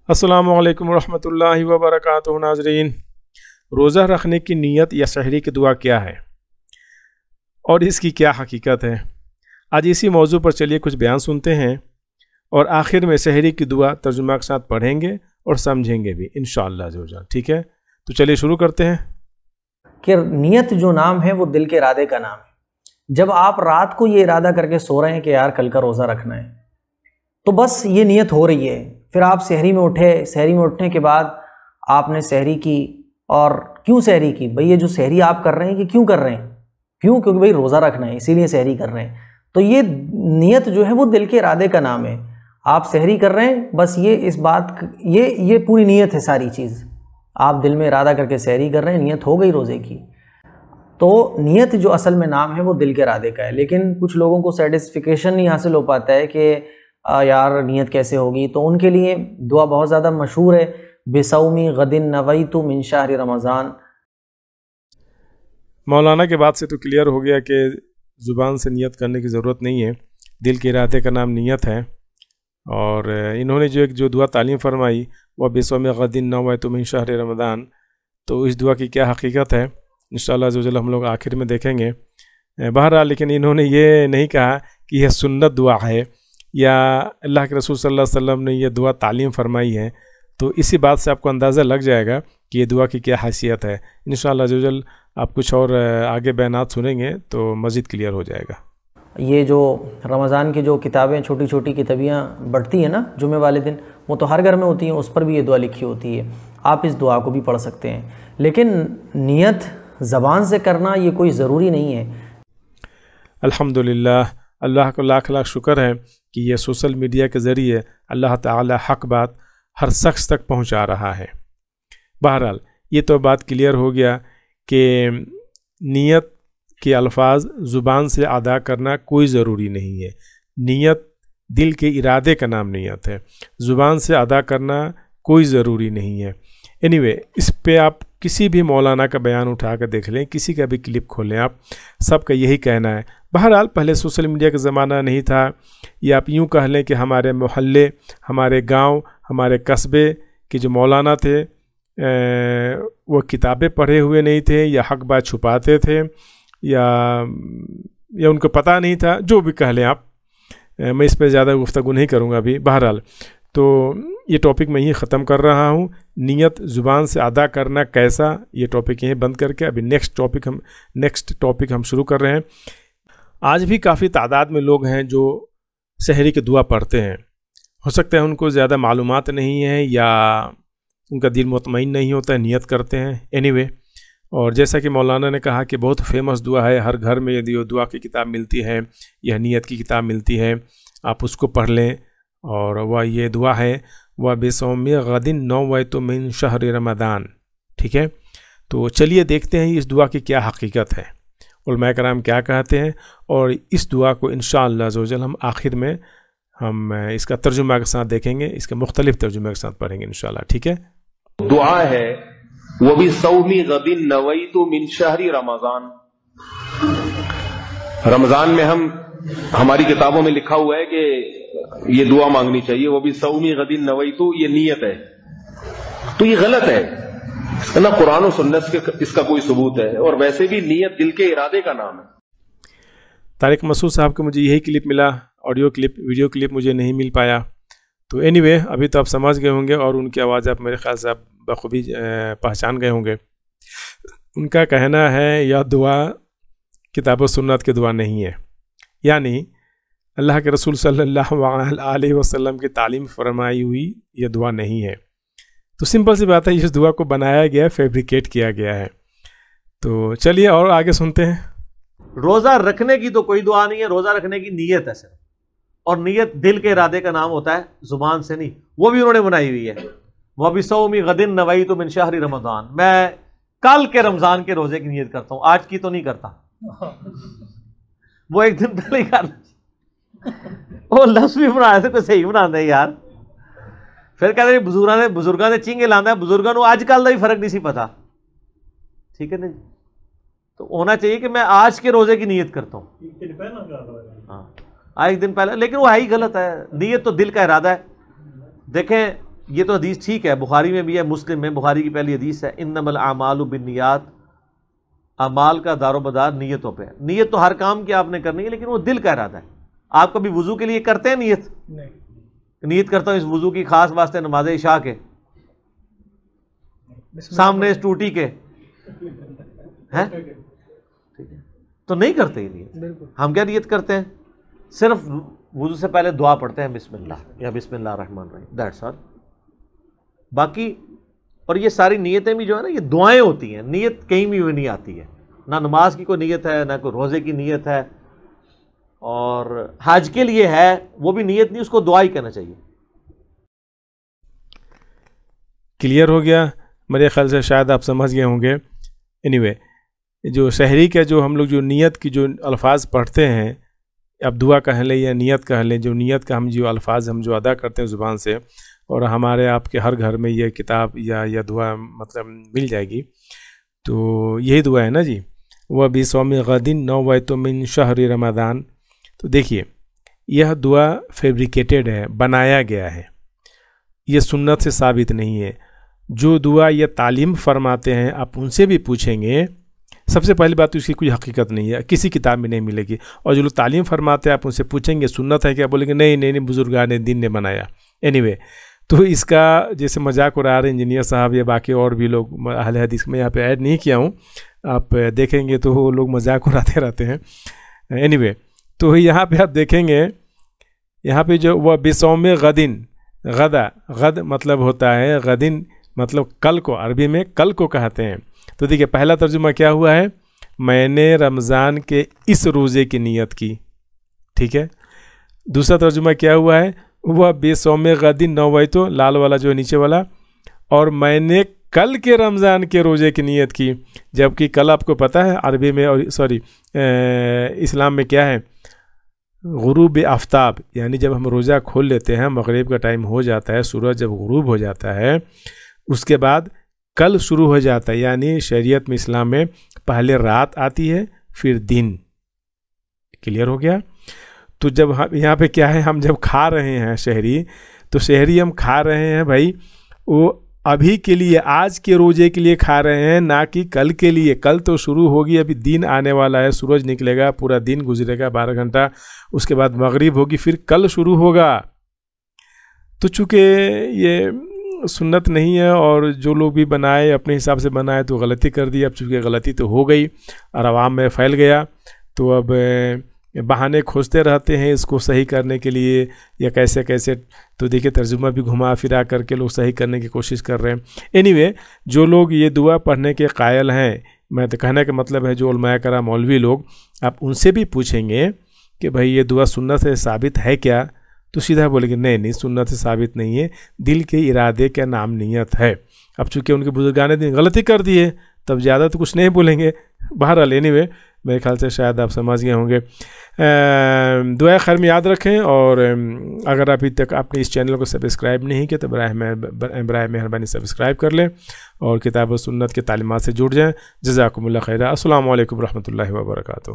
अस्सलामु अलैकुम रहमतुल्लाहि व बरकातुहू। नाज़रीन, रोज़ा रखने की नीयत या सहरी की दुआ क्या है और इसकी क्या हकीकत है, आज इसी मौजू पर चलिए कुछ बयान सुनते हैं और आखिर में सहरी की दुआ तर्जुमा के साथ पढ़ेंगे और समझेंगे भी इंशाअल्लाह ज़ोजा। ठीक है, तो चलिए शुरू करते हैं कि नीयत जो नाम है वो दिल के इरादे का नाम है। जब आप रात को ये इरादा करके सो रहे हैं कि यार कल का रोज़ा रखना है, तो बस ये नीयत हो रही है। फिर आप सहरी में उठे, सहरी में उठने के बाद आपने सहरी की। और क्यों सहरी की? भाई ये जो सहरी आप कर रहे हैं कि क्यों कर रहे हैं? क्यों? क्योंकि भाई रोज़ा रखना है, इसीलिए सहरी कर रहे हैं। तो ये नीयत जो है वो दिल के इरादे का नाम है। आप सहरी कर रहे हैं, बस ये इस बात ये पूरी नीयत है। सारी चीज़ आप दिल में इरादा करके सहरी कर रहे हैं, नीयत हो गई रोज़े की। तो नीयत जो असल में नाम है वो दिल के इरादे का है। लेकिन कुछ लोगों को सेटिस्फिकेशन नहीं हासिल हो पाता है कि यार नीयत कैसे होगी। तो उनके लिए दुआ बहुत ज़्यादा मशहूर है, बिसौमी गदिन नवैतु मिन शहर रमज़ान। मौलाना के बात से तो क्लियर हो गया कि ज़ुबान से नियत करने की ज़रूरत नहीं है, दिल के इरादे का नाम नियत है। और इन्होंने जो दुआ तालीम फरमाई वह बिसौमी गदिन नवैतु मिन शहर रमज़ान, तो इस दुआ की क्या हकीकत है इंशाअल्लाह ज़ोजल हम लोग आखिर में देखेंगे। बहरहाल, लेकिन इन्होंने ये नहीं कहा कि यह सुन्नत दुआ है या अल्लाह के रसूल सल्लल्लाहु अलैहि वसल्लम ने यह दुआ तालीम फरमाई है। तो इसी बात से आपको अंदाज़ा लग जाएगा कि ये दुआ की क्या हैसियत है। इंशाअल्लाह ज़ोजल आप कुछ और आगे बयानात सुनेंगे तो मज़ीद क्लियर हो जाएगा। ये जो रमज़ान की जो किताबें, छोटी छोटी किताबियाँ बढ़ती हैं ना जुमे वाले दिन, वो तो हर घर में होती हैं, उस पर भी ये दुआ लिखी होती है। आप इस दुआ को भी पढ़ सकते हैं, लेकिन नियत ज़बान से करना ये कोई ज़रूरी नहीं है। अल्हम्दुलिल्लाह, अल्लाह को लाख लाख शुक्र है कि ये सोशल मीडिया के ज़रिए अल्लाह ताला हक़ बात हर शख्स तक पहुंचा रहा है। बहरहाल, ये तो बात क्लियर हो गया कि नियत के अल्फाज ज़ुबान से अदा करना कोई ज़रूरी नहीं है। नियत दिल के इरादे का नाम नियत है, ज़ुबान से अदा करना कोई ज़रूरी नहीं है। एनीवे, इस पे आप किसी भी मौलाना का बयान उठा कर देख लें, किसी का भी क्लिप खोलें, आप सबका यही कहना है। बहरहाल, पहले सोशल मीडिया का ज़माना नहीं था, या आप यूँ कह लें कि हमारे मोहल्ले, हमारे गांव, हमारे कस्बे के जो मौलाना थे वो किताबें पढ़े हुए नहीं थे, या हक़ बात छुपाते थे, या उनको पता नहीं था, जो भी कह लें आप। मैं इस पर ज़्यादा गुफ्तगू नहीं करूँगा अभी। बहरहाल, तो ये टॉपिक मैं यहीं ख़त्म कर रहा हूँ। नियत ज़ुबान से अदा करना कैसा, ये टॉपिक यहीं बंद करके अभी नेक्स्ट टॉपिक हम शुरू कर रहे हैं। आज भी काफ़ी तादाद में लोग हैं जो सहरी की दुआ पढ़ते हैं। हो सकता है उनको ज़्यादा मालूमात नहीं है या उनका दिल मुतमईन नहीं होता है, नियत करते हैं। एनीवे, और जैसा कि मौलाना ने कहा कि बहुत फेमस दुआ है, हर घर में यदि दुआ की किताब मिलती है या नियत की किताब मिलती है, आप उसको पढ़ लें। और वह ये दुआ है, वह बिसौमी गदिन नवैतु मिन शहर रमज़ान। ठीक है, तो चलिए देखते हैं इस दुआ की क्या हकीकत है, उलमाए कराम क्या कहते हैं, और इस दुआ को इंशाअल्लाह ज़ोजल हम आखिर में हम इसका तर्जुमा के साथ देखेंगे, इसके मुख्तलिफ तर्जुमे के साथ पढ़ेंगे इंशाअल्लाह। ठीक है, दुआ है वो भी सौमी गदिन नवैतु मिन शहरी रमज़ान। रमज़ान में हमारी किताबों में लिखा हुआ है कि ये दुआ मांगनी चाहिए, वो भी सौमी गदिन नवैतु, ये नियत है। तो ये गलत है, इसका ना कुरान और सुन्नत के इसका कोई सबूत है, और वैसे भी नियत दिल के इरादे का नाम है। तारिक मसूद साहब को मुझे यही क्लिप मिला, ऑडियो क्लिप, वीडियो क्लिप मुझे नहीं मिल पाया। तो एनीवे, अभी तो आप समझ गए होंगे और उनकी आवाज़ आप मेरे ख्याल से आप बखूबी पहचान गए होंगे। उनका कहना है यह दुआ किताब व सुन्नत की दुआ नहीं है, यानी अल्लाह के रसूल सल्लल्लाहु अलैहि वसल्लम की तालीम फरमाई हुई यह दुआ नहीं है। तो सिंपल सी बात है, इस दुआ को बनाया गया, फैब्रिकेट किया गया है। तो चलिए और आगे सुनते हैं। रोज़ा रखने की तो कोई दुआ नहीं है, रोज़ा रखने की नीयत है सिर्फ, और नीयत दिल के इरादे का नाम होता है, ज़ुबान से नहीं। वो भी उन्होंने बनाई हुई है, वह भी सौमी गदिन नवैतु मिन शहरी रमज़ान। मैं कल के रमज़ान के रोज़े की नीयत करता हूँ, आज की तो नहीं करता। वो एक दिन पहले ही कर, वो लफ्ज़ भी बनाया थे, कोई सही बनाते हैं यार। फिर कहते बुजुर्गों ने चिंगे लाना, बुजुर्गों को आजकल का भी फर्क नहीं सी पता। ठीक है ना, तो होना चाहिए कि मैं आज के रोजे की नीयत करता हूँ। हाँ, एक दिन पहले, लेकिन वो है ही गलत है। नीयत तो दिल का इरादा है। देखें, یہ تو حدیث ٹھیک ہے، بخاری میں بھی ہے، مسلم میں، بخاری کی پہلی حدیث ہے انما الاعمال بالنیات، اعمال کا دار و مدار نیتوں پہ ہے۔ نیت تو ہر کام کی آپ نے کرنی ہے، لیکن وہ دل کا ارادہ ہے۔ آپ کبھی وضو کے لیے کرتے ہیں نیت؟ نیت کرتا ہوں اس وضو کی خاص واسطے نماز عشاء کے، سامنے اس ٹوٹی کے، ہیں تو نہیں کرتے ہی نیت۔ ہم کیا نیت کرتے ہیں؟ صرف وضو سے پہلے دعا پڑھتے ہیں بسم اللہ یا بسم اللہ الرحمن الرحیم، دیٹس آل۔ باقی اور یہ ساری نیتیں بھی جو ہے نا، یہ دعائیں ہوتی ہیں، نیت کہیں بھی نہیں آتی ہے، نہ نماز کی کوئی نیت ہے، نہ کوئی روزے کی نیت ہے، اور حج کے لیے ہے وہ بھی نیت نہیں، اس کو دعا ہی کہنا چاہیے۔ کلیئر ہو گیا میرے خیال سے، شاید آپ سمجھ گئے ہوں گے۔ اینی وے جو سحری کا جو ہم لوگ جو نیت کی جو الفاظ پڑھتے ہیں، اب دعا کہہ لیں یا نیت کہہ لیں، جو نیت کا ہم جو الفاظ ہم جو ادا کرتے ہیں زبان سے، اور ہمارے آپ کے ہر گھر میں یہ کتاب یا دعا مطلب مل جائے گی، تو یہی دعا ہے نا جی، وہ بِصَوْمِ غَدٍ نَوَيْتُ مِنْ شَهْرِ رمضان۔ تو دیکھیے یہ دعا فیبریکیٹڈ ہے، بنایا گیا ہے، یہ سنت سے ثابت نہیں ہے۔ جو دعا یہ تعلیم فرماتے ہیں آپ ان سے بھی پوچھیں گے، سب سے پہلی بات تو اس کی کوئی حقیقت نہیں ہے، کسی کتاب میں نہیں ملے گی، اور جو لوگ تعلیم فرماتے ہیں آپ ان سے پوچھیں گے سنت ہے کیا، بولیں گے نہیں بزرگان دین نے بنایا۔ اینی وے تو اس کا جیسے مذاق اڑا رہے انجینئر صاحب یا باقی اور بھی لوگ، اہل حدیث میں یہاں پہ ایڈ نہیں کیا ہوں، آپ دیکھیں گے تو وہ لوگ مذاق اڑاتے رہتے ہیں۔ اینی وے تو یہاں پہ آپ دیکھیں گے، یہاں پہ جو وہ بِصَوْمِ غَدٍ، غدا، غد مطلب ہوتا ہے، غدن مطلب کل کو، عربی میں کل کو کہتے ہیں۔ تو دیکھیے پہلا ترجمہ کیا ہوا ہے، میں نے رمضان کے اس روزے کی نیت کی، ٹھیک ہے۔ دوسرا ترجمہ کیا ہوا ہے، وہ بِصَوْمِ غَدٍ نَوَيْتُ، لال والا جو ہے نیچے والا، اور میں نے کل کے رمضان کے روزے کی نیت کی، جبکہ کل آپ کو پتہ ہے عربی میں، اور اسلام میں کیا ہے، غروب آفتاب، یعنی جب ہم روزہ کھول لیتے ہیں، مغرب کا ٹائم ہو جاتا ہے، سورج جب غروب ہو جاتا ہے، اس کے بعد کل شروع ہو جاتا ہے، یعنی شریعت میں اسلام میں پہلے رات آتی ہے پھر دن۔ کلیئر ہو گیا؟ تو جب یہاں پہ کیا ہے، ہم جب کھا رہے ہیں شہری، تو شہری ہم کھا رہے ہیں بھائی وہ ابھی کے لیے، آج کے روزے کے لیے کھا رہے ہیں، نہ کہ کل کے لیے۔ کل تو شروع ہوگی، ابھی دن آنے والا ہے، سورج نکلے گا، پورا دن گزرے گا 12 گھنٹہ، اس کے بعد مغرب ہوگی، پھر کل شروع ہوگا۔ تو چونکہ یہ سنت نہیں ہے، اور جو لوگ بھی بنائے اپنے حساب سے بنائے تو غلطی کر دی۔ اب چونکہ غلطی تو ہو گئی اور عوام میں پھیل گیا، تو اب بہانے کھوجتے رہتے ہیں اس کو صحیح کرنے کے لیے، یا کیسے کیسے، تو دیکھیں ترجمہ بھی گھما پھرا کر کے لوگ صحیح کرنے کی کوشش کر رہے ہیں۔ اینی وے جو لوگ یہ دعا پڑھنے کے قائل ہیں، میں تو کہنے کا مطلب ہے جو علماء کرام مولوی لوگ، آپ ان سے بھی پوچھیں گے کہ بھائی یہ دعا سنت سے ثابت ہے کیا، تو سیدھا بولیں گے نہیں سنت سے ثابت نہیں ہے، دل کے ارادے کا نام نیت ہے۔ اب چونکہ ان کے بزرگان دین غلطی کر دی ہے، تب زیادہ تو کچھ نہیں بولیں گے۔ بہرحال اینی وے میرے خیال سے شاید آپ سمجھ گئے ہوں گے۔ دعائے خیر میں یاد رکھیں، اور اگر ابھی تک آپ نے اس چینل کو سبسکرائب نہیں کیا تو برائے مہربانی سبسکرائب کر لیں، اور کتاب و سنت کے تعلیمات سے جڑ جائیں۔ جزاکم اللہ خیرہ۔ السلام علیکم ورحمۃ اللہ وبرکاتہ۔